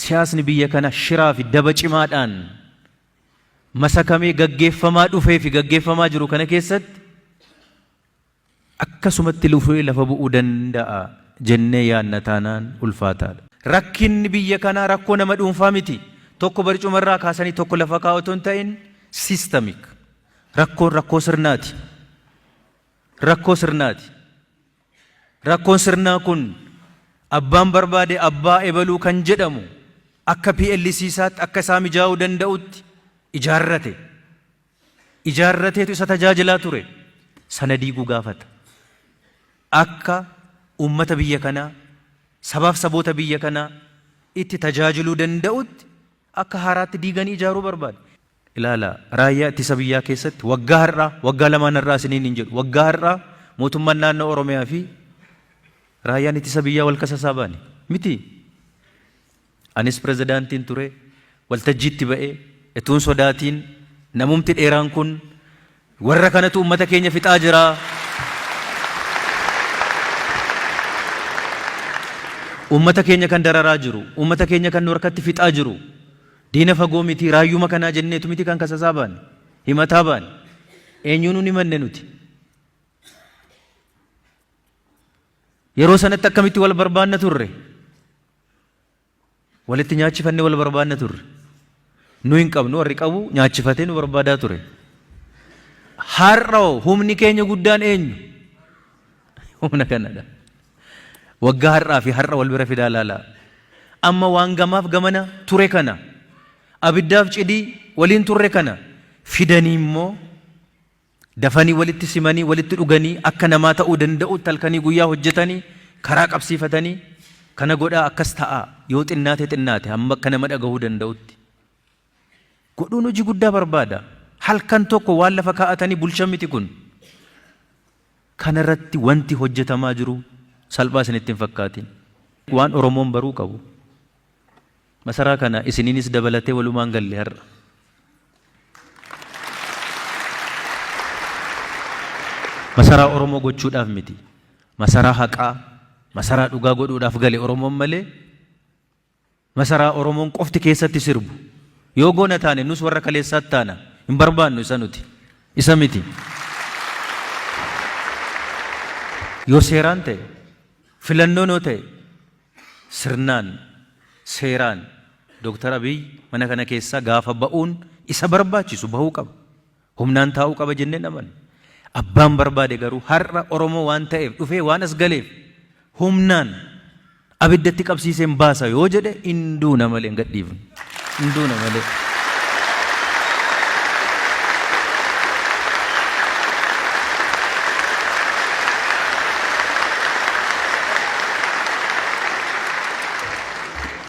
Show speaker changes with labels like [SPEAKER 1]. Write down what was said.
[SPEAKER 1] siyaasni biyya kana shiraa fi daba cimaadhaan masakamee gaggeeffamaa dhufee fi gaggeeffamaa jiru kana keessatti akkasumatti lufee lafa bu'uu danda'a jennee yaadna taanaan ulfaataadha. Rakkinni biyya kanaa rakkoo nama dhuunfaa miti. Tokko barcumarraa kaasanii tokko lafa kaa'utu hin ta'in sistemik. Rakkoon rakkoo sirnaati. Rakkoo sirnaati. Rakkoon sirnaa kun abbaan barbaade abbaa ebaluu kan jedhamu akka PLC'saatti akka isaa mijaa'uu danda'utti ijaarrateetu isa tajaajilaa ture. Sana diiguu gaafata. Akka ummata biyya kanaa sabaaf saboota biyya kanaa itti tajaajiluu danda'utti akka haaraatti diiganii ijaaruu barbaade. Ilaala raayyaa ittisa biyyaa keessatti waggaa lamaan irraa isiniin hin jedhu. Waggaa har'aa mootummaan naannoo Oromiyaa fi raayyaan ittisa biyyaa wal kasa saabani miti. Anis pirezidaantiin ture waltajjiitti ba'ee etuun sodaatiin namumti dheeraan kun warra kanatu ummata keenya fixaa jira. Ummata keenya kan dararaa jiru, ummata keenya kan harkatti fixaa jiru. Diina fagoo miti raayyuma kanaa jenneetu miti kan kasasaa baane himataa baane eenyuun hin himanne nuti. Yeroo sanatti akkamitti wal barbaanna turre? Walitti nyaachifannee wal barbaanna turre. Nu hin qabnu warri qabu nyaachifatee nu barbaadaa ture. Har'oo humni keenya guddaan eenyu? Humna kanadha. Waggaa har'aa fi har'a wal bira fidaa laala. Amma waan gamaaf gamana ture kana abiddaaf cidii waliin turre kana fidanii immoo dafanii walitti simanii walitti dhuganii akka namaa ta'uu danda'u talkanii guyyaa hojjetanii karaa qabsiifatanii kana godhaa akkas ta'a yoo xinnaate hamma akka nama dhagahuu danda'utti godhuun hojii guddaa barbaada. Halkan tokko waan lafa kaa'atanii bulchan miti kun. Kanarratti wanti hojjetamaa jiru salphaa isinitti hin fakkaatin. Waan Oromoon baruu qabu. Masaraa kana isiniinis dabalatee walumaan galle har'a. Masaraa Oromoo gochuudhaaf miti. Masaraa haqaa, masaraa dhugaa godhuudhaaf gale Oromoon malee masaraa Oromoon qofti keessatti sirbu. Yoo goona taane nus warra kaleessaatti taana. Hin barbaannu isa nuti. Isa miti. Yoo seeraan ta'e, filannoon yoo ta'e, sirnaan, seeraan Dr. Abiy mana kana keessaa gaafa ba'uun isa barbaachisu bahuu qaba. Humnaan taa'uu qaba jennee naman. Abbaan barbaade garuu har'a Oromoo waan ta'eef dhufee waan as galeef humnaan abiddatti qabsiiseen baasa yoo jedhe hinduuna malee hin gadhiifne. Hinduuna malee.